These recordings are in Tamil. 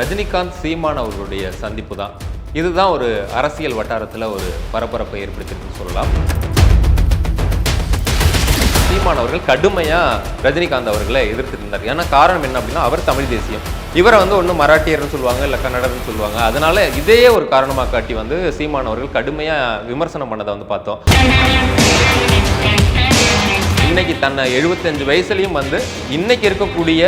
ரஜினிகாந்த் சீமான் அவர்களுடைய சந்திப்பு தான். இதுதான் ஒரு அரசியல் வட்டாரத்தில் ஒரு பரபரப்பை ஏற்படுத்தியிருக்குன்னு சொல்லலாம். சீமான் அவர்கள் கடுமையாக ரஜினிகாந்த் அவர்களை எதிர்த்திருந்தார். ஏன்னா காரணம் என்ன அப்படின்னா, அவர் தமிழ் தேசியம், இவரை ஒன்று மராட்டியர்னு சொல்லுவாங்க, இல்லை கன்னடர்னு சொல்லுவாங்க. அதனால இதையே ஒரு காரணமாக காட்டி சீமான் அவர்கள் கடுமையாக விமர்சனம் பண்ணதை பார்த்தோம். இன்னைக்கு தன்னை 75 வயசுலையும் இன்னைக்கு இருக்கக்கூடிய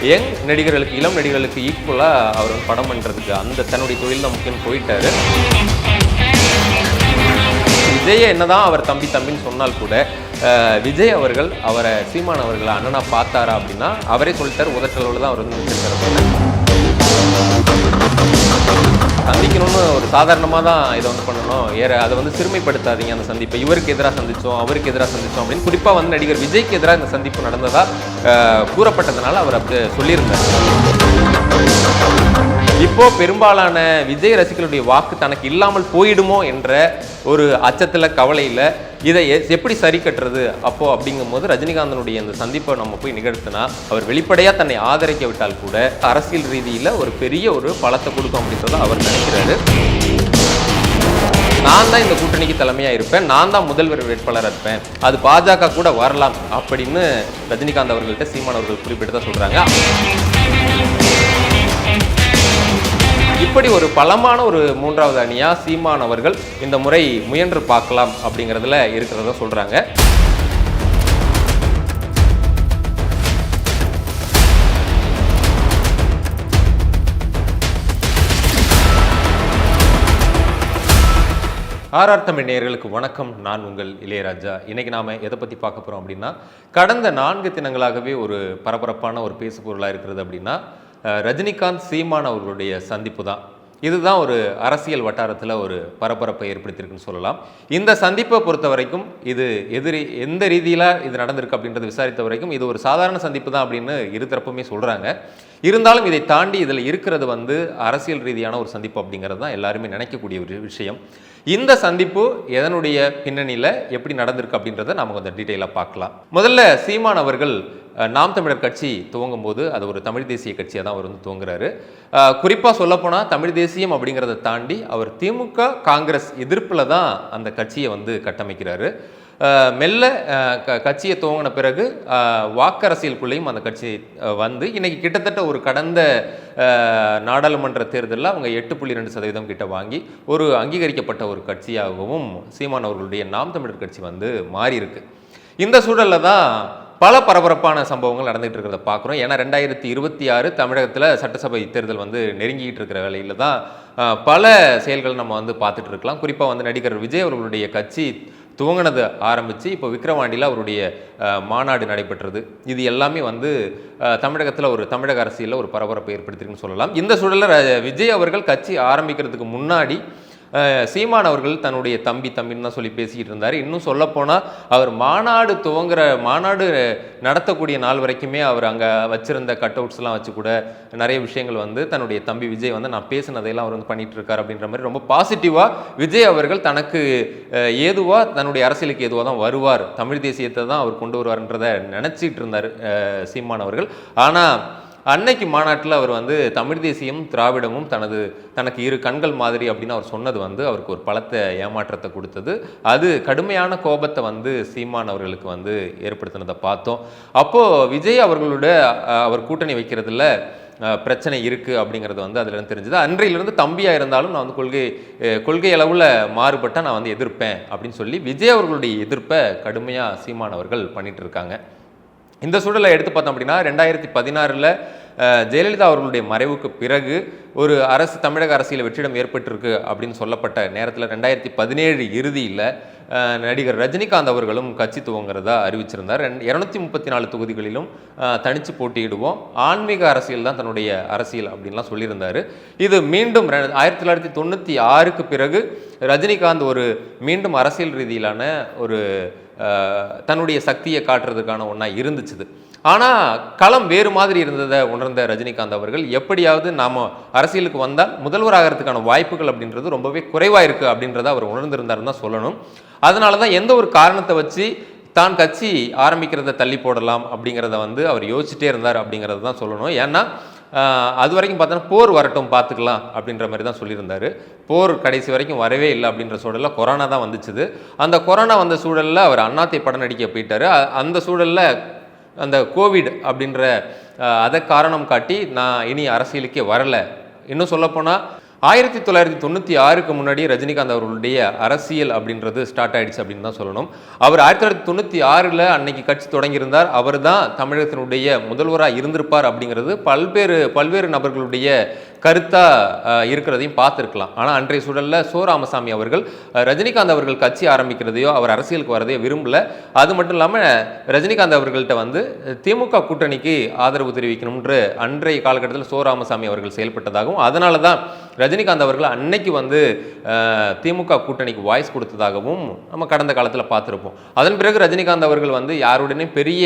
யங் நடிகர்களுக்கு, இளம் நடிகர்களுக்கு ஈக்குவலாக அவர் படம் பண்ணுறதுக்கு அந்த தன்னுடைய தொழில் தான் முக்கியம் போயிட்டாரு. விஜய் என்னதான் அவர் தம்பின்னு சொன்னால் கூட விஜய் அவர்கள் அவரை சீமான் அவர்களை அண்ணனா பார்த்தாரா அப்படின்னா அவரே சொல்லிட்டார், உதட்டளவில் தான் அவர் நினைச்சிருக்காரு. சந்திக்கணும்னு ஒரு சாதாரணமாக தான் இதை பண்ணணும், அதை சிறுமைப்படுத்தாதீங்க அந்த சந்திப்பை, இவருக்கு எதிராக சந்தித்தோம் அவருக்கு எதிராக சந்தித்தோம் அப்படின்னு குறிப்பாக நடிகர் விஜய்க்கு எதிராக இந்த சந்திப்பு நடந்ததாக கூறப்பட்டதுனால அவர் அப்படி சொல்லியிருந்தார். இப்போ பெரும்பாலான விஜய் ரசிகர்களுடைய வாக்கு தனக்கு இல்லாமல் போயிடுமோ என்ற ஒரு அச்சத்தில், கவலையில் இதை எப்படி சரி கட்டுறது அப்போ அப்படிங்கும்போது ரஜினிகாந்தனுடைய இந்த சந்திப்பை நம்ம போய் நிகழ்த்தினா அவர் வெளிப்படையாக தன்னை ஆதரிக்க விட்டால் கூட அரசியல் ரீதியில் ஒரு பெரிய ஒரு பலத்தை கொடுக்கும் அப்படின்றத அவர் நினைக்கிறாரு. நான் தான் இந்த கூட்டணிக்கு தலைமையாக இருப்பேன், நான் தான் முதல்வர் வேட்பாளராக இருப்பேன், அது பாஜக கூட வரலாம் அப்படின்னு ரஜினிகாந்த் அவர்கள்ட்ட சீமான் அவர்கள் குறிப்பிட்டு தான் சொல்கிறாங்க. இப்படி ஒரு பலமான ஒரு மூன்றாவது அணியா சீமான் அவர்கள் இந்த முறை முயன்று பார்க்கலாம் அப்படிங்கிறதுல இருக்கிறத சொல்றாங்க. ஆர்ஆர் தமிழ் நேயர்களுக்கு வணக்கம். நான் உங்கள் இளையராஜா. இன்னைக்கு நாம எதை பத்தி பார்க்க போறோம் அப்படின்னா, கடந்த 4 தினங்களாகவே ஒரு பரபரப்பான ஒரு பேசு பொருளாக இருக்கிறது அப்படின்னா ரஜினிகாந்த் சீமான் அவர்களுடைய சந்திப்பு தான். இதுதான் ஒரு அரசியல் வட்டாரத்தில் ஒரு பரபரப்பை ஏற்படுத்தியிருக்குன்னு சொல்லலாம். இந்த சந்திப்பை பொறுத்த வரைக்கும் இது எந்த ரீதியில் இது நடந்திருக்கு அப்படின்றத விசாரித்த வரைக்கும் இது ஒரு சாதாரண சந்திப்பு தான் அப்படின்னு இருதரப்புமே சொல்கிறாங்க. இருந்தாலும் இதை தாண்டி இதில் இருக்கிறது அரசியல் ரீதியான ஒரு சந்திப்பு அப்படிங்கிறது தான் எல்லாருமே நினைக்கக்கூடிய ஒரு விஷயம். இந்த சந்திப்பு எதனுடைய பின்னணியில் எப்படி நடந்திருக்கு அப்படின்றத நம்ம கொஞ்சம் டீட்டெயிலாக பார்க்கலாம். முதல்ல சீமான் அவர்கள் நாம் தமிழர் கட்சி துவங்கும் போது அது ஒரு தமிழ் தேசிய கட்சியாக தான் அவர் துவங்குறாரு. குறிப்பாக சொல்லப்போனால் தமிழ் தேசியம் அப்படிங்கிறத தாண்டி அவர் திமுக காங்கிரஸ் எதிர்ப்பில் தான் அந்த கட்சியை கட்டமைக்கிறாரு. மெல்ல கட்சியை துவங்கின பிறகு வாக்கரசியலுக்குள்ளேயும் அந்த கட்சி இன்னைக்கு கிட்டத்தட்ட ஒரு கடந்த நாடாளுமன்ற தேர்தலில் அவங்க 8.2% கிட்ட வாங்கி ஒரு அங்கீகரிக்கப்பட்ட ஒரு கட்சியாகவும் சீமான் அவர்களுடைய நாம் தமிழர் கட்சி மாறி இருக்கு. இந்த சூழலில் தான் பல பரபரப்பான சம்பவங்கள் நடந்துகிட்டு இருக்கிறத பார்க்குறோம். ஏன்னா 2026 தமிழகத்தில் சட்டசபை தேர்தல் நெருங்கிட்டு இருக்கிற வேலையில் தான் பல செயல்கள் நம்ம பார்த்துட்டு இருக்கலாம். குறிப்பாக நடிகர் விஜய் அவர்களுடைய கட்சி துவங்கினது ஆரம்பித்து இப்போ விக்கிரவாண்டியில் அவருடைய மாநாடு நடைபெற்றது. இது எல்லாமே தமிழகத்தில் ஒரு தமிழக அரசியலில் ஒரு பரபரப்பை ஏற்படுத்திருக்குன்னு சொல்லலாம். இந்த சூழலில் விஜய் அவர்கள் கட்சி ஆரம்பிக்கிறதுக்கு முன்னாடி சீமான் அவர்கள் தன்னுடைய தம்பின்னு தான் சொல்லி பேசிக்கிட்டு இருந்தார். இன்னும் சொல்லப்போனால் அவர் மாநாடு நடத்தக்கூடிய நாள் வரைக்குமே அவர் அங்கே வச்சிருந்த கட் அவுட்ஸ்லாம் வச்சு கூட நிறைய விஷயங்கள் தன்னுடைய தம்பி விஜய் நான் பேசினதையெல்லாம் அவர் பண்ணிட்டு இருக்கார் அப்படின்ற மாதிரி ரொம்ப பாசிட்டிவாக விஜய் அவர்கள் தனக்கு ஏதுவாக தன்னுடைய அரசியலுக்கு ஏதுவாக தான் வருவார், தமிழ் தேசியத்தை தான் அவர் கொண்டு வருவார்ன்றதை நினச்சிட்டு இருந்தார் சீமான் அவர்கள். ஆனால் அன்னைக்கு மாநாட்டில் அவர் தமிழ் தேசியம் திராவிடமும் தனக்கு இரு கண்கள் மாதிரி அப்படின்னு அவர் சொன்னது அவருக்கு ஒரு பலத்தை ஏமாற்றத்தை கொடுத்தது. அது கடுமையான கோபத்தை சீமான் அவர்களுக்கு ஏற்படுத்தினதை பார்த்தோம். அப்போது விஜய் அவர்களோட அவர் கூட்டணி வைக்கிறதுல பிரச்சனை இருக்குது அப்படிங்கிறது அதில் தெரிஞ்சது. அன்றையிலிருந்து தம்பியாக இருந்தாலும் நான் கொள்கை அளவில் மாறுபட்டால் நான் எதிர்ப்பேன் அப்படின்னு சொல்லி விஜய் அவர்களுடைய எதிர்ப்பை கடுமையாக சீமான் அவர்கள் பண்ணிட்டு இருக்காங்க. இந்த சூழலை எடுத்து பார்த்தோம் அப்படின்னா 2016 ஜெயலலிதா அவர்களுடைய மறைவுக்கு பிறகு ஒரு தமிழக அரசியல் வெற்றிடம் ஏற்பட்டிருக்கு அப்படின்னு சொல்லப்பட்ட நேரத்தில் 2017 இறுதியில் நடிகர் ரஜினிகாந்த் அவர்களும் கட்சி துவங்கிறதா அறிவிச்சிருந்தார். 234 தொகுதிகளிலும் தனித்து போட்டியிடுவோம், ஆன்மீக அரசியல் தான் தன்னுடைய அரசியல் அப்படின்லாம் சொல்லியிருந்தார். இது மீண்டும் 1996க்கு பிறகு ரஜினிகாந்த் மீண்டும் அரசியல் ரீதியிலான ஒரு தன்னுடைய சக்தியை காட்டுறதுக்கான ஒன்றா இருந்துச்சு. ஆனால் களம் வேறு மாதிரி இருந்ததை உணர்ந்த ரஜினிகாந்த் அவர்கள் எப்படியாவது நாம் அரசியலுக்கு வந்தால் முதல்வராகிறதுக்கான வாய்ப்புகள் அப்படின்றது ரொம்பவே குறைவாக இருக்குது அப்படின்றத அவர் உணர்ந்திருந்தாருன்னு தான் சொல்லணும். அதனால தான் எந்த ஒரு காரணத்தை வச்சு தான் கட்சி ஆரம்பிக்கிறத தள்ளி போடலாம் அப்படிங்கிறத அவர் யோசிச்சுட்டே இருந்தார் அப்படிங்கிறது தான் சொல்லணும். ஏன்னா அது வரைக்கும் பார்த்தோன்னா போர் வரட்டும் பார்த்துக்கலாம் அப்படின்ற மாதிரி தான் சொல்லியிருந்தார். போர் கடைசி வரைக்கும் வரவே இல்லை அப்படின்ற சூழலில் கொரோனா தான் வந்துச்சுது. அந்த கொரோனா வந்த சூழலில் அவர் அண்ணாத்தை படம் நடிக்க போயிட்டார். அந்த சூழலில் அந்த கோவிட் அப்படின்ற அதை காரணம் காட்டி நான் இனி அரசியலுக்கே வரலை. இன்னும் சொல்லப்போனால் 1996க்கு முன்னாடி ரஜினிகாந்த் அவர்களுடைய அரசியல் அப்படின்றது ஸ்டார்ட் ஆயிடுச்சு அப்படின்னு தான் சொல்லணும். அவர் 1996ல் அன்னைக்கு கட்சி தொடங்கியிருந்தார். அவர் தான் தமிழகத்தினுடைய முதல்வராக இருந்திருப்பார் அப்படிங்கிறது பல்வேறு நபர்களுடைய கருத்தாக இருக்கிறதையும் பார்த்துருக்கலாம். ஆனால் அன்றைய சூழலில் சோ ராமசாமி அவர்கள் ரஜினிகாந்த் அவர்கள் கட்சி ஆரம்பிக்கிறதையோ அவர் அரசியலுக்கு வரதையோ விரும்பல. அது மட்டும் இல்லாமல் ரஜினிகாந்த் அவர்கள்ட்ட வந்து திமுக கூட்டணிக்கு ஆதரவு தெரிவிக்கணும்ன்ற அன்றைய காலகட்டத்தில் சோ ராமசாமி அவர்கள் செயல்பட்டதாகவும் அதனால தான் ரஜினிகாந்த் அவர்கள் அன்னைக்கு வந்து திமுக கூட்டணிக்கு வாய்ஸ் கொடுத்ததாகவும் நம்ம கடந்த காலத்தில் பார்த்துருப்போம். அதன் பிறகு ரஜினிகாந்த் அவர்கள் வந்து யாருடனே பெரிய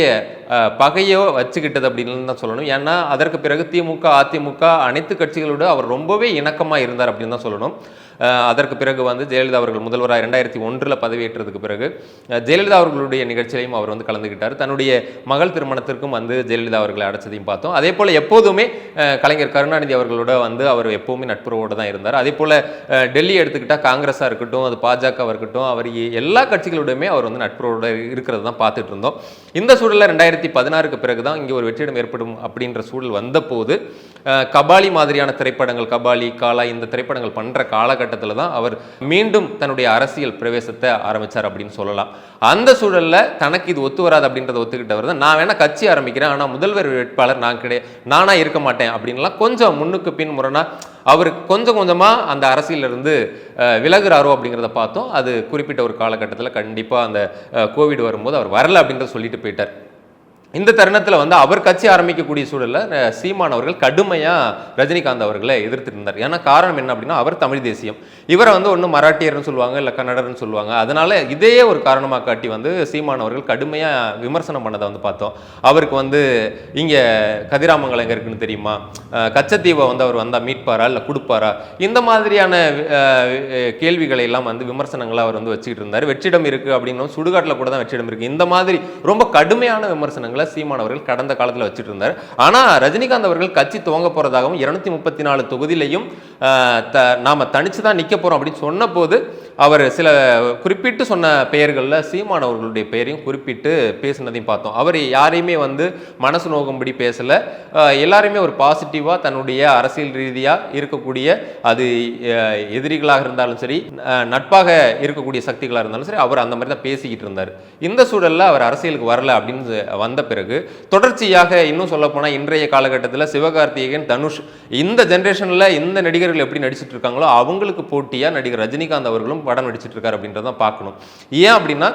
பகையோ வச்சுக்கிட்டது அப்படின்னு தான் சொல்லணும். ஏன்னா அதற்கு பிறகு திமுக அதிமுக அனைத்து கட்சிகளோடு அவர் ரொம்பவே இணக்கமாக இருந்தார் அப்படின்னு தான் சொல்லணும். அதற்கு பிறகு வந்து ஜெயலலிதா அவர்கள் முதல்வராக 2001 பதவியேற்றதுக்கு பிறகு ஜெயலலிதா அவர்களுடைய நிகழ்ச்சியிலையும் அவர் வந்து கலந்துக்கிட்டார். தன்னுடைய மகள் திருமணத்திற்கும் வந்து ஜெயலலிதா அவர்களை அடைச்சதையும் பார்த்தோம். அதே போல் எப்போதுமே கலைஞர் கருணாநிதி அவர்களோட வந்து அவர் எப்போவுமே நட்புறவோடு தான் இருந்தார். அதே போல் டெல்லி எடுத்துக்கிட்டால் காங்கிரஸாக இருக்கட்டும், அது பாஜகவாக இருக்கட்டும், அவர் எல்லா கட்சிகளோடுமே அவர் வந்து நட்புறவோடு இருக்கிறது தான் பார்த்துட்டு இருந்தோம். இந்த சூழலில் 2016க்கு பிறகு தான் இங்கே ஒரு வெற்றிடம் ஏற்படும் அப்படின்ற சூழல் வந்தபோது கபாலி மாதிரியான திரைப்படங்கள், கபாலி, காலா இந்த திரைப்படங்கள் பண்ணுற காலகட்டத்தில் தான் அவர் மீண்டும் தன்னுடைய அரசியல் பிரவேசத்தை ஆரம்பித்தார் அப்படின்னு சொல்லலாம். அந்த சூழலில் தனக்கு இது ஒத்து வராது அப்படின்றத ஒத்துக்கிட்டவர் தான் நான் வேணா கட்சி ஆரம்பிக்கிறேன், ஆனால் முதல்வர் வேட்பாளர் நானாக இருக்க மாட்டேன் அப்படின்லாம் கொஞ்சம் முன்னுக்கு பின் முரணா அவர் கொஞ்சம் கொஞ்சமாக அந்த அரசியலிருந்து விலகுறாரோ அப்படிங்கிறத பார்த்தோம். அது குறிப்பிட்ட ஒரு காலகட்டத்தில் கண்டிப்பாக அந்த கோவிட் வரும்போது அவர் வரலை அப்படின்றத சொல்லிட்டு போயிட்டார். இந்த தருணத்தில் வந்து அவர் கட்சி ஆரம்பிக்கக்கூடிய சூழலில் சீமான் அவர்கள் கடுமையாக ரஜினிகாந்த் அவர்களை எதிர்த்துட்டு இருந்தார். ஏன்னா காரணம் என்ன அப்படின்னா அவர் தமிழ் தேசியம், இவரை வந்து ஒன்று மராட்டியர்னு சொல்லுவாங்க, இல்லை கன்னடர்னு சொல்லுவாங்க. அதனால இதையே ஒரு காரணமாக காட்டி வந்து சீமான் அவர்கள் கடுமையாக விமர்சனம் பண்ணதை வந்து பார்த்தோம். அவருக்கு வந்து இங்கே கதிராமங்கலம் எங்கே இருக்குன்னு தெரியுமா, கச்சத்தீவை வந்து அவர் வந்தால் மீட்பாரா இல்லை கொடுப்பாரா, இந்த மாதிரியான கேள்விகளை எல்லாம் வந்து விமர்சனங்களை அவர் வந்து வச்சுக்கிட்டு இருந்தார். வெற்றிடம் இருக்குது அப்படின்னும் சுடுகாட்டில் கூட தான் வெற்றிடம் இருக்குது, இந்த மாதிரி ரொம்ப கடுமையான விமர்சனங்களை சீமான் அவர்கள் கடந்த காலத்தில் வச்சுட்டு இருந்தார். ஆனால் ரஜினிகாந்த் அவர்கள் கட்சி துவங்க போறதாகவும் 234 தொகுதியிலையும் நாம தனிச்சு தான் நிற்க போறோம் அப்படின்னு சொன்ன போது அவர் சில குறிப்பிட்டு சொன்ன பெயர்களில் சீமான் அவர்களுடைய பெயரையும் குறிப்பிட்டு பேசினதையும் பார்த்தோம். அவர் யாரையுமே வந்து மனசு நோகும்படி பேசலை, எல்லாருமே ஒரு பாசிட்டிவாக தன்னுடைய அரசியல் ரீதியாக இருக்கக்கூடிய அது எதிரிகளாக இருந்தாலும் சரி, நட்பாக இருக்கக்கூடிய சக்திகளாக இருந்தாலும் சரி, அவர் அந்த மாதிரி தான் பேசிக்கிட்டு இருந்தார். இந்த சூழலில் அவர் அரசியலுக்கு வரல அப்படின்னு வந்த பிறகு தொடர்ச்சியாக இன்னும் சொல்ல போனால் இன்றைய காலகட்டத்தில் சிவகார்த்திகேயன், தனுஷ் இந்த ஜென்ரேஷனில் இந்த நடிகர்கள் எப்படி நடிச்சிட்டு இருக்காங்களோ அவங்களுக்கு போட்டியாக நடிகர் ரஜினிகாந்த் அவர்களும் படம் நடிச்சிட்டு இருக்காரு அப்படின்றதான் பார்க்கணும். ஏன் அப்படின்னா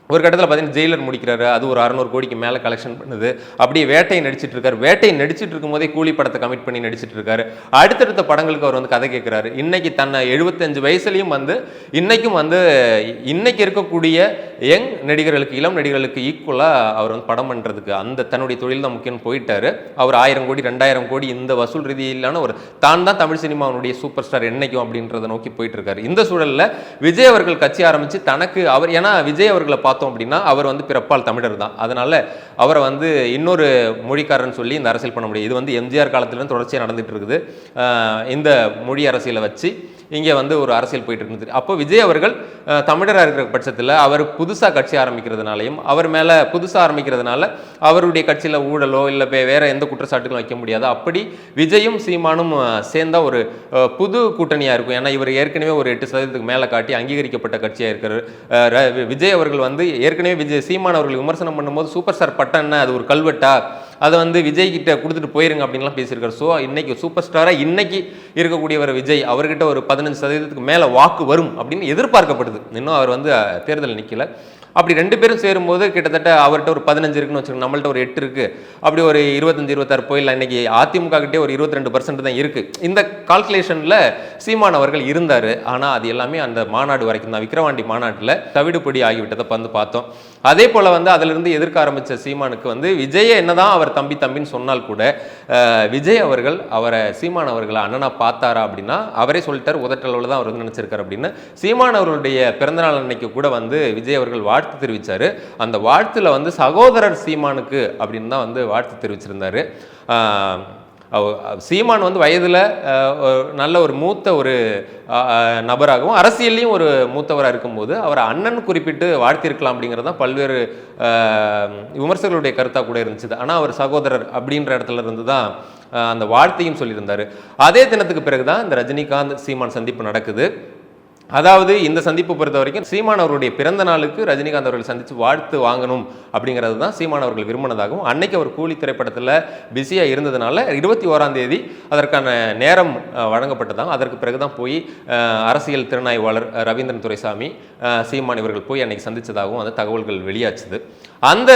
ஒரு கட்டத்தில் பார்த்தீங்கன்னா ஜெயிலர் முடிக்கிறாரு, அது ஒரு 600 கோடிக்கு மேலே கலெக்ஷன் பண்ணுது. அப்படியே வேட்டை நடிச்சிட்டு இருக்காரு, வேட்டை நடிச்சிட்டு இருக்கும் போதே கூலி படத்தை கமிட் பண்ணி நடிச்சிட்டு இருக்காரு. அடுத்தடுத்த படங்களுக்கு அவர் வந்து கதை கேட்கிறாரு. இன்னைக்கு தன்னை 75 வயசுலையும் வந்து இன்னைக்கும் வந்து இன்னைக்கு இருக்கக்கூடிய யங் நடிகர்களுக்கு, இளம் நடிகர்களுக்கு ஈக்குவலாக அவர் வந்து படம் பண்ணுறதுக்கு அந்த தன்னுடைய தொழில் தான் முக்கியம் போயிட்டாரு. அவர் 1000 கோடி 2000 கோடி இந்த வசூல் ரீதியிலான ஒரு தான் சூப்பர் சினிமாவுடைய சூப்பர் ஸ்டார் என்னைக்கும் அப்படின்றத நோக்கி போயிட்டு இருக்காரு. இந்த சூழலில் விஜய் அவர்கள் கட்சி ஆரம்பித்து தனக்கு அவர், ஏன்னா விஜய் அவர்களை அப்படின்னா அவர் வந்து பிறப்பால் தமிழர் தான், அதனால அவரை வந்து இன்னொரு மொழிக்காரன் சொல்லி இந்த அரசியல் பண்ண முடியும். இது வந்து எம்ஜிஆர் காலத்துல தொடர்ச்சியாக நடந்துட்டு இருக்குது. இந்த மொழி அரசியலை வச்சு இங்கே வந்து ஒரு அரசியல் போயிட்டு இருக்குது. அப்போ விஜய் அவர்கள் தமிழராக இருக்கிற பட்சத்தில் அவர் புதுசாக கட்சி ஆரம்பிக்கிறதுனாலையும் அவர் மேலே புதுசாக ஆரம்பிக்கிறதுனால அவருடைய கட்சியில் ஊழலோ இல்லை வேற எந்த குற்றச்சாட்டுகளும் வைக்க முடியாது. அப்படி விஜயும் சீமானும் சேர்ந்தா ஒரு புது கூட்டணியாக இருக்கும். ஏன்னா இவர் ஏற்கனவே ஒரு 8% மேலே காட்டி அங்கீகரிக்கப்பட்ட கட்சியாக இருக்கிறார். விஜய் அவர்கள் வந்து ஏற்கனவே சீமான் அவர்கள் விமர்சனம் பண்ணும்போது சூப்பர் ஸ்டார் பட்டம்னா அது ஒரு கல்வெட்டா, அதை வந்து விஜய் கிட்ட கொடுத்துட்டு போயிருங்க அப்படின்லாம் பேசியிருக்காரு. ஸோ இன்னைக்கு சூப்பர் ஸ்டாராக இன்னைக்கு இருக்கக்கூடியவர் விஜய், அவர்கிட்ட ஒரு 15% மேலே வாக்கு வரும் அப்படின்னு எதிர்பார்க்கப்படுது. இன்னும் அவர் வந்து தேர்தல் நிற்கல. அப்படி 2 பேரும் சேரும்போது கிட்டத்தட்ட அவர்கிட்ட ஒரு 15 இருக்குன்னு வச்சுக்கோங்க, நம்மள்ட்ட ஒரு 8 இருக்குது. அப்படி ஒரு 25-26 போயிடலாம். இன்னைக்கு அதிமுக கிட்டே ஒரு 22% தான் இருக்குது. இந்த கால்குலேஷனில் சீமான் அவர்கள் இருந்தார். ஆனால் அது எல்லாமே அந்த மாநாடு வரைக்கும் தான், விக்கிரவாண்டி மாநாட்டில் தவிடுபடி ஆகிவிட்டதை வந்து பார்த்தோம். அதே போல் வந்து அதிலிருந்து எதிர்க்க ஆரம்பித்த சீமானுக்கு வந்து விஜயை என்னதான் அவர் தம்பின்னு சொன்னால் கூட விஜய் அவர்கள் அவரை சீமான் அவர்களை அண்ணனா பார்த்தாரா அப்படின்னா அவரே சொல்லிட்டார், உதட்டளவில் தான் அவர் வந்து நினச்சிருக்காரு அப்படின்னு. சீமான் அவர்களுடைய பிறந்தநாள் அன்னைக்கு கூட வந்து விஜய் அவர்கள் வாழ்த்து தெரிவித்தார். அந்த வாழ்த்துல வந்து சகோதரர் சீமானுக்கு அப்படின்னு தான் வந்து வாழ்த்து தெரிவிச்சிருந்தாரு. சீமான் வந்து வயதில் நல்ல ஒரு மூத்த ஒரு நபராகவும் அரசியல்லையும் ஒரு மூத்தவராக இருக்கும்போது அவர் அண்ணன் குறிப்பிட்டு வாழ்த்திருக்கலாம் அப்படிங்கிறது தான் பல்வேறு விமர்சகர்களுடைய கருத்தாக கூட இருந்துச்சு. ஆனால் அவர் சகோதரர் அப்படின்ற இடத்துல இருந்து தான் அந்த வாழ்த்தையும் சொல்லியிருந்தார். அதே தினத்துக்கு பிறகு தான் இந்த ரஜினிகாந்த் சீமான் சந்திப்பு நடக்குது. அதாவது இந்த சந்திப்பு பொறுத்த வரைக்கும் சீமான் அவருடைய பிறந்த நாளுக்கு ரஜினிகாந்த் அவர்கள் சந்தித்து வாழ்த்து வாங்கணும் அப்படிங்கிறது தான் சீமான் அவர்கள் விரும்பினதாகவும், அன்னைக்கு அவர் கூலி திரைப்படத்தில் பிஸியாக இருந்ததுனால 21ஆம் தேதி அதற்கான நேரம் வழங்கப்பட்டதாகவும், அதற்கு பிறகு தான் போய் அரசியல் திறனாய்வாளர் ரவீந்திரன் துரைசாமி சீமான் இவர்கள் போய் அன்னைக்கு சந்தித்ததாகவும் அந்த தகவல்கள் வெளியாச்சுது. அந்த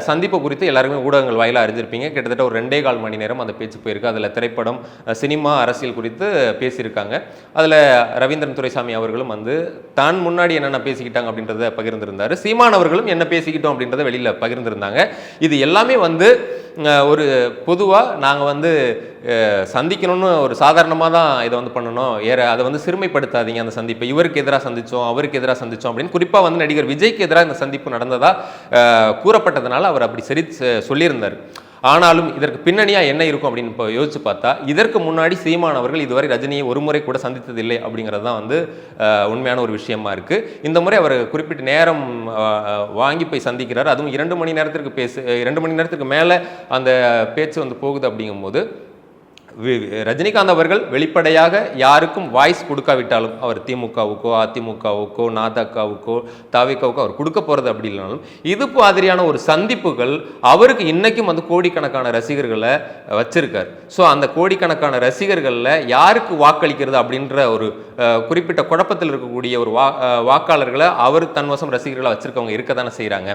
சந்திப்பு குறித்து எல்லாருமே ஊடகங்கள் வாயிலாக அறிஞ்சிருப்பீங்க. கிட்டத்தட்ட ஒரு 2.25 மணி நேரம் அந்த பேச்சு போயிருக்கு. அதில் திரைப்படம், சினிமா, அரசியல் குறித்து பேசியிருக்காங்க. அதில் ரவீந்திரன் துரைசாமி அவர்களும் வந்து தான் முன்னாடி என்னென்ன பேசிக்கிட்டாங்க அப்படின்றத பகிர்ந்திருந்தார். சீமான் அவர்களும் என்ன பேசிக்கிட்டோம் அப்படின்றத வெளியில் பகிர்ந்திருந்தாங்க. இது எல்லாமே வந்து ஒரு பொதுவாக நாங்கள் வந்து சந்திக்கணும்னு ஒரு சாதாரணமாக தான் இதை வந்து பண்ணணும், அதை வந்து சிறுமைப்படுத்தாதீங்க அந்த சந்திப்பை, இவருக்கு எதிராக சந்தித்தோம் அவருக்கு எதிராக சந்தித்தோம் அப்படின்னு குறிப்பாக வந்து நடிகர் விஜய்க்கு எதிராக இந்த சந்திப்பு நடந்ததாக கூறப்பட்டதுனால அவர் அப்படி சரி சொல்லியிருந்தார். ஆனாலும் இதற்கு பின்னணியாக என்ன இருக்கும் அப்படின்னு இப்போ யோசிச்சு பார்த்தா, இதற்கு முன்னாடி சீமான் அவர்கள் இதுவரை ரஜினியை ஒரு முறை கூட சந்தித்ததில்லை அப்படிங்கிறது தான் வந்து உண்மையான ஒரு விஷயமா இருக்குது. இந்த முறை அவர் குறிப்பிட்ட நேரம் வாங்கி போய் சந்திக்கிறார். அதுவும் 2 மணி நேரத்திற்கு 2 மணி நேரத்துக்கு மேலே அந்த பேச்சு வந்து போகுது. அப்படிங்கும்போது ரஜினிகாந்த் அவர்கள் வெளிப்படையாக யாருக்கும் வாய்ஸ் கொடுக்காவிட்டாலும், அவர் திமுகவுக்கோ அதிமுகவுக்கோ நாதகாவுக்கோ தவிகவுக்கோ அவர் கொடுக்க போகிறது அப்படி இல்லைனாலும், இது மாதிரியான ஒரு சந்திப்புகள் அவருக்கு இன்னைக்கும் வந்து கோடிக்கணக்கான ரசிகர்களை வச்சிருக்கார். ஸோ அந்த கோடிக்கணக்கான ரசிகர்களில் யாருக்கு வாக்களிக்கிறது அப்படின்ற ஒரு குறிப்பிட்ட குழப்பத்தில் இருக்கக்கூடிய ஒரு வாக்காளர்களை அவர் தன்வசம் ரசிகர்களை வச்சிருக்கவங்க இருக்க தானே செய்கிறாங்க.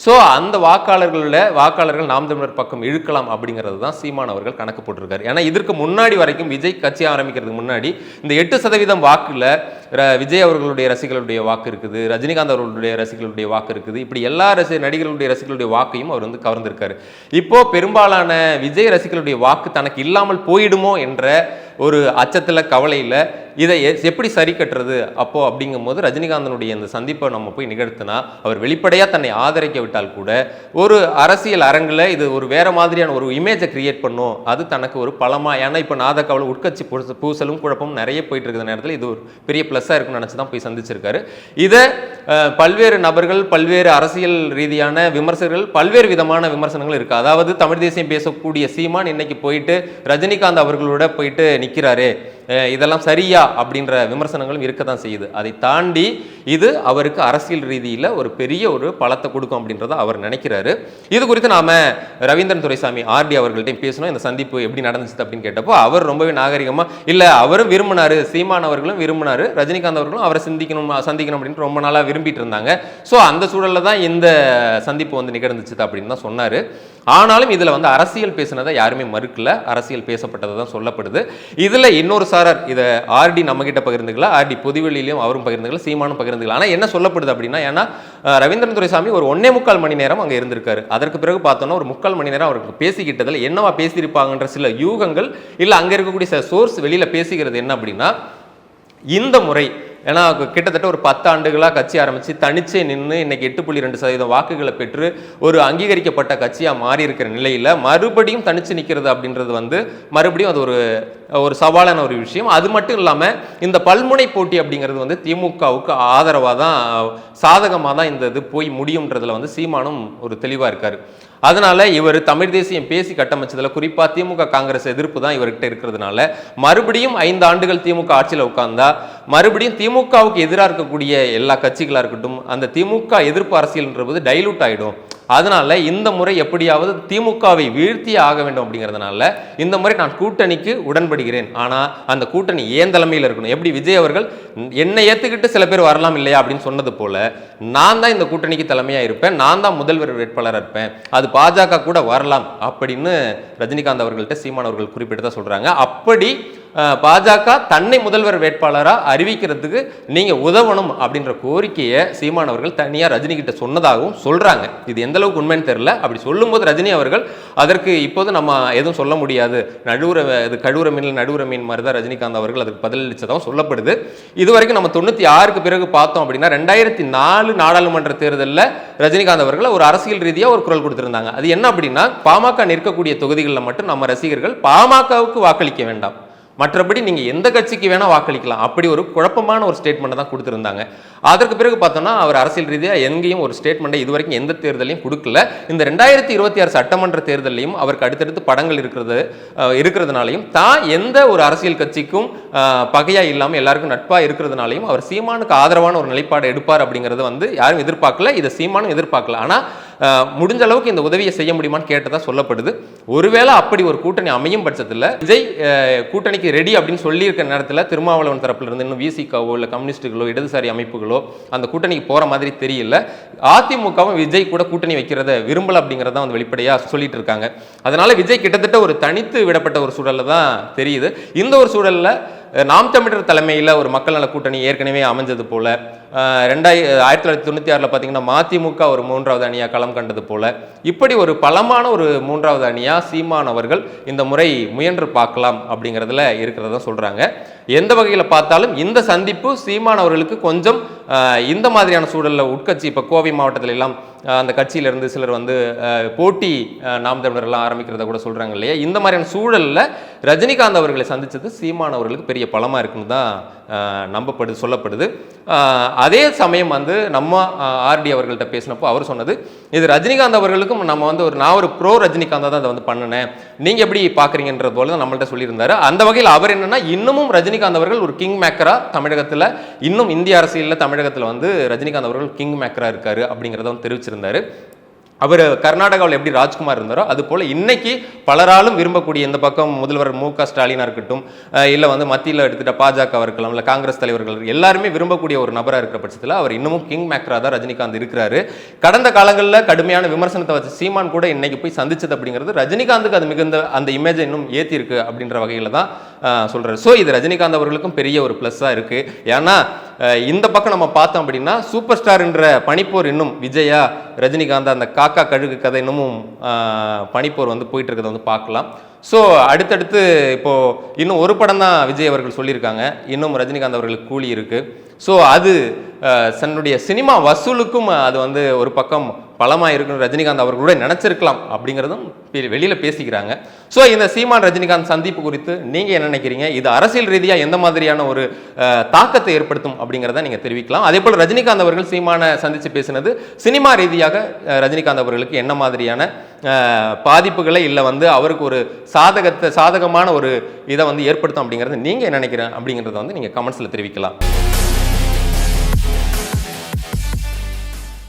ஸோ அந்த வாக்காளர்கள் நாம் தமிழர் பக்கம் இழுக்கலாம் அப்படிங்கிறது தான் சீமான் அவர்கள் கணக்கு போட்டிருக்காரு. ஏன்னா இதற்கு முன்னாடி வரைக்கும் விஜய் கட்சி ஆரம்பிக்கிறதுக்கு முன்னாடி இந்த 8% வாக்குல விஜய் அவர்களுடைய ரசிகர்களுடைய வாக்கு இருக்குது, ரஜினிகாந்த் அவர்களுடைய ரசிகர்களுடைய வாக்கு இருக்குது. இப்படி எல்லா நடிகர்களுடைய ரசிகர்களுடைய வாக்கையும் அவர் வந்து கவர்ந்திருக்காரு. இப்போ பெரும்பாலான விஜய் ரசிகர்களுடைய வாக்கு தனக்கு இல்லாமல் போயிடுமோ என்ற ஒரு அச்சத்தில் கவலையில் இதை எப்படி சரி கட்டுறது அப்போ அப்படிங்கும் போது ரஜினிகாந்தனுடைய இந்த சந்திப்பை நம்ம போய் நிகழ்த்தினா அவர் வெளிப்படையாக தன்னை ஆதரிக்க விட்டால் கூட ஒரு அரசியல் அரங்கில் இது ஒரு வேற மாதிரியான ஒரு இமேஜை கிரியேட் பண்ணும். அது தனக்கு ஒரு பலமா, ஏன்னா இப்போ நாதகாவில் உட்கட்சி பூசலும் குழப்பமும் நிறைய போயிட்டு இருக்கிற நேரத்தில் இது ஒரு பெரிய ப்ளஸ்ஸாக இருக்குன்னு நினச்சி தான் போய் சந்திச்சிருக்காரு. இதை பல்வேறு நபர்கள், பல்வேறு அரசியல் ரீதியான விமர்சகர்கள், பல்வேறு விதமான விமர்சனங்கள் இருக்கு. அதாவது தமிழ் தேசியம் பேசக்கூடிய சீமான் இன்னைக்கு போயிட்டு ரஜினிகாந்த் அவர்களோட போயிட்டு நிற்கிறாரு, இதெல்லாம் சரியா அப்படின்ற விமர்சனங்களும் இருக்க தான் செய்யுது. அதை தாண்டி இது அவருக்கு அரசியல் ரீதியில் ஒரு பெரிய ஒரு பலத்தை கொடுக்கும் அப்படின்றத அவர் நினைக்கிறாரு. இது குறித்து நாம ரவீந்திரன் துரைசாமி ஆர்டி அவர்கள்ட்டையும் பேசணும். இந்த சந்திப்பு எப்படி நடந்துச்சு அப்படின்னு கேட்டப்போ அவர் ரொம்பவே நாகரிகமா, இல்லை அவரும் விரும்பினாரு, சீமான் அவர்களும் விரும்பினாரு, ரஜினிகாந்த் அவர்களும் அவரை சந்திக்கணும் அப்படின்னு ரொம்ப நாளாக விரும்பிட்டு இருந்தாங்க. ஸோ அந்த சூழலில் தான் இந்த சந்திப்பு வந்து நிகழ்ந்துச்சு அப்படின்னு தான் சொன்னார். ஆனாலும் இதில் வந்து அரசியல் பேசினதை யாருமே மறுக்கல, அரசியல் பேசப்பட்டது தான் சொல்லப்படுது. இதில் இன்னொரு சாரர் இதை ஆர்டி நம்ம கிட்ட பகிர்ந்துக்கலாம், ஆர்டி பொதுவெளியிலையும் அவரும் பகிர்ந்துக்கலாம், சீமானும் பகிர்ந்துக்கலாம். ஆனால் என்ன சொல்லப்படுது அப்படின்னா, ஏன்னா ரவீந்திரன் துரைசாமி ஒரு 1.25 மணி நேரம் அங்கே இருந்திருக்காரு. அதற்கு பிறகு பார்த்தோன்னா ஒரு 3/4 மணி நேரம் அவருக்கு பேசிக்கிட்டதில் என்னவா பேசியிருப்பாங்கன்ற சில யூகங்கள், இல்லை அங்கே இருக்கக்கூடிய சில சோர்ஸ் வெளியில் பேசிக்கிறது என்ன அப்படின்னா, இந்த முறை ஏன்னா கிட்டத்தட்ட ஒரு 10 ஆண்டுகளாக கட்சி ஆரம்பித்து தனிச்சே நின்று இன்னைக்கு 8.2% வாக்குகளை பெற்று ஒரு அங்கீகரிக்கப்பட்ட கட்சியாக மாறி இருக்கிற நிலையில் மறுபடியும் தனிச்சு நிற்கிறது அப்படின்றது வந்து மறுபடியும் அது ஒரு சவாலான ஒரு விஷயம். அது மட்டும் இல்லாமல் இந்த பல்முனை போட்டி அப்படிங்கிறது வந்து திமுகவுக்கு ஆதரவாக தான், சாதகமாக தான் இந்த இது போய் முடியும்ன்றதுல வந்து சீமானும் ஒரு தெளிவாக இருக்கார். அதனால இவர் தமிழ் தேசியம் பேசி கட்டமைச்சதில் குறிப்பாக திமுக காங்கிரஸ் எதிர்ப்பு தான் இவர்கிட்ட இருக்கிறதுனால மறுபடியும் 5 ஆண்டுகள் திமுக ஆட்சியில் உட்கார்ந்தா மறுபடியும் திமுகவுக்கு எதிராக இருக்கக்கூடிய எல்லா கட்சிகளாக இருக்கட்டும் அந்த திமுக எதிர்ப்பு அரசியல்ன்றது டைலூட் ஆகிடும். அதனால இந்த முறை எப்படியாவது திமுகவை வீழ்த்தி ஆக வேண்டும் அப்படிங்கிறதுனால இந்த முறை நான் கூட்டணிக்கு உடன்படுகிறேன். ஆனால் அந்த கூட்டணி ஏன் தலைமையில் இருக்கணும், எப்படி விஜய் அவர்கள் என்னை ஏற்றுக்கிட்டு சில பேர் வரலாம் இல்லையா அப்படின்னு சொன்னது போல நான் தான் இந்த கூட்டணிக்கு தலைமையாக இருப்பேன், நான் தான் முதல்வர் வேட்பாளராக இருப்பேன், அது பாஜக கூட வரலாம் அப்படின்னு ரஜினிகாந்த் அவர்கள்ட்ட சீமான் அவர்கள் குறிப்பிட்டு தான் சொல்கிறாங்க. அப்படி பாஜக தன்னை முதல்வர் வேட்பாளராக அறிவிக்கிறதுக்கு நீங்க உதவணும் அப்படின்ற கோரிக்கையை சீமான் அவர்கள் தனியா ரஜினி கிட்ட சொன்னதாகவும் சொல்றாங்க. இது எந்த அளவுக்கு உண்மைன்னு தெரியல. அப்படி சொல்லும்போது ரஜினி அவர்கள் அதற்கு இப்போது நம்ம எதுவும் சொல்ல முடியாது, கழுவுற மீன் நடுவுற மீன் மாதிரி தான் ரஜினிகாந்த் அவர்கள் அதுக்கு பதிலளிச்சதாகவும் சொல்லப்படுது. இதுவரைக்கும் நம்ம 96க்கு பிறகு பார்த்தோம் அப்படின்னா 2004 நாடாளுமன்ற தேர்தலில் ரஜினிகாந்த் அவர்கள் ஒரு அரசியல் ரீதியாக ஒரு குரல் கொடுத்திருந்தாங்க. அது என்ன அப்படின்னா, பாமக நிற்கக்கூடிய தொகுதிகளில் மட்டும் நம்ம ரசிகர்கள் பாமகவுக்கு வாக்களிக்க வேண்டாம், மற்றபடி நீங்க எந்த கட்சிக்கு வேணா வாக்களிக்கலாம், அப்படி ஒரு குழப்பமான ஒரு ஸ்டேட்மெண்ட் தான் கொடுத்திருந்தாங்க. அதற்கு பிறகு பார்த்தோம்னா அவர் அரசியல் ரீதியாக எங்கேயும் ஒரு ஸ்டேட்மெண்ட்டை இதுவரைக்கும் எந்த தேர்தலையும் கொடுக்கல. இந்த 2026 சட்டமன்ற தேர்தலையும் அவருக்கு அடுத்தடுத்து படங்கள் இருக்கிறதுனாலையும் தான் எந்த ஒரு அரசியல் கட்சிக்கும் பகையா இல்லாமல் எல்லாருக்கும் நட்பா இருக்கிறதுனாலையும் அவர் சீமானுக்கு ஆதரவான ஒரு நிலைப்பாடு எடுப்பார் அப்படிங்கறது வந்து யாரும் எதிர்பார்க்கல. இதை சீமானும் எதிர்பார்க்கல. ஆனா முடிஞ்ச அளவுக்கு இந்த உதவியை செய்ய முடியுமான்னு கேட்டதா சொல்லப்படுது. ஒருவேளை அப்படி ஒரு கூட்டணி அமையும் பட்சத்தில் விஜய் கூட்டணிக்கு ரெடி அப்படின்னு சொல்லியிருக்க நேரத்தில் திருமாவளவன் தரப்புல இருந்து இன்னும் விசிகாவோ இல்லை கம்யூனிஸ்டுகளோ இடதுசாரி அமைப்புகளோ அந்த கூட்டணிக்கு போற மாதிரி தெரியல. அதிமுகவும் விஜய் கூட கூட்டணி வைக்கிறத விரும்பல அப்படிங்கறத வந்து வெளிப்படையா சொல்லிட்டு இருக்காங்க. அதனால விஜய் கிட்டத்தட்ட ஒரு தனித்து விடப்பட்ட ஒரு சூழல்ல தான் தெரியுது. இந்த ஒரு சூழல்ல நாம் தமிழர் தலைமையில் ஒரு மக்கள் நல கூட்டணி ஏற்கனவே அமைஞ்சது போல, 1996 பார்த்தீங்கன்னா மதிமுக ஒரு 3வது அணியா களம் கண்டது போல, இப்படி ஒரு பலமான ஒரு 3வது அணியா சீமான் அவர்கள் இந்த முறை முயன்று பார்க்கலாம் அப்படிங்கிறதுல இருக்கிறதா சொல்றாங்க. எந்த வகையில் பார்த்தாலும் இந்த சந்திப்பு சீமான் அவர்களுக்கு கொஞ்சம் இந்த மாதிரியான சூழலில் உட்கட்சி இப்போ கோவை மாவட்டத்தில் எல்லாம் அந்த கட்சியிலிருந்து சிலர் வந்து போட்டி நாம் தமிழர்லாம் ஆரம்பிக்கிறத கூட சொல்றாங்க இல்லையா. இந்த மாதிரியான சூழலில் ரஜினிகாந்த் அவர்களை சந்திச்சது சீமான் அவர்களுக்கு பெரிய பலமா இருக்குன்னு தான் சொல்லப்படுது. அதே சமயம் வந்து நம்ம ஆர்டி அவர்கள்ட்ட பேசினப்போ அவர் சொன்னது, இது ரஜினிகாந்த் அவர்களுக்கும் நம்ம வந்து நான் ஒரு ப்ரோ ரஜினிகாந்த் தான் அதை வந்து பண்ணினேன், நீங்க எப்படி பாக்குறீங்கன்ற போல தான் நம்மள்ட்ட சொல்லியிருந்தாரு. அந்த வகையில் அவர் என்னன்னா இன்னமும் ரஜினிகாந்த் அவர்கள் ஒரு கிங் மேக்கரா தமிழகத்தில், இன்னும் இந்திய அரசியலில் தமிழகத்தில் வந்து ரஜினிகாந்த் அவர்கள் கிங் மேக்கரா இருக்காரு அப்படிங்கிறத வந்து தெரிவிச்சிருந்தாரு. அவர் கர்நாடகாவில் எப்படி ராஜ்குமார் இருந்தாரோ அது போல இன்னைக்கு பலராலும் விரும்பக்கூடிய இந்த பக்கம் முதல்வர் மு.க. ஸ்டாலினா இருக்கட்டும், இல்லை வந்து மத்தியில் எடுத்துட்ட பாஜக இருக்கலாம், இல்லை காங்கிரஸ் தலைவர்கள் எல்லாருமே விரும்பக்கூடிய ஒரு நபராக இருக்கிற பட்சத்தில் அவர் இன்னமும் கிங் மேக்கரா தான் ரஜினிகாந்த் இருக்கிறாரு. கடந்த காலங்களில் கடுமையான விமர்சனத்தை வச்சு சீமான் கூட இன்னைக்கு போய் சந்திச்சது அப்படிங்கிறது ரஜினிகாந்துக்கு அது மிகுந்த அந்த இமேஜை இன்னும் ஏற்றி இருக்கு அப்படின்ற வகையில் தான் சொல்றாரு. ஸோ இது ரஜினிகாந்த் அவர்களுக்கும் பெரிய ஒரு பிளஸ்ஸாக இருக்கு. ஏன்னா இந்த பக்கம் நம்ம பார்த்தோம் அப்படின்னா சூப்பர் ஸ்டார் என்ற பனிப்போர் இன்னும் விஜயா ரஜினிகாந்த் அந்த காக்கா கழுகு கதை இன்னமும் பனிப்போர் வந்து போயிட்டு இருக்கிறத வந்து பார்க்கலாம். ஸோ அடுத்தடுத்து இப்போ இன்னும் ஒரு படம் தான் விஜய் அவர்கள் சொல்லியிருக்காங்க, இன்னும் ரஜினிகாந்த் அவர்களுக்கு கூலி இருக்கு. ஸோ அது தன்னுடைய சினிமா வசூலுக்கும் அது வந்து ஒரு பக்கம் பலமாக இருக்குன்னு ரஜினிகாந்த் அவர்களோட நினைச்சிருக்கலாம் அப்படிங்கிறதும் வெளியில பேசிக்கிறாங்க. ஸோ இந்த சீமான் ரஜினிகாந்த் சந்திப்பு குறித்து நீங்க என்ன நினைக்கிறீங்க? இது அரசியல் ரீதியாக எந்த மாதிரியான ஒரு தாக்கத்தை ஏற்படுத்தும் அப்படிங்கிறத நீங்க தெரிவிக்கலாம். அதே போல் ரஜினிகாந்த் அவர்கள் சீமானை சந்திச்சு பேசினது சினிமா ரீதியாக ரஜினிகாந்த் அவர்களுக்கு என்ன மாதிரியான பாதிப்புகளை இல்லை வந்து அவருக்கு ஒரு சாதகமான ஒரு இதை வந்து ஏற்படுத்தும் அப்படிங்கிறத நீங்க என்ன நினைக்கிறேன் அப்படிங்கிறத வந்து நீங்க கமெண்ட்ஸ்ல தெரிவிக்கலாம்.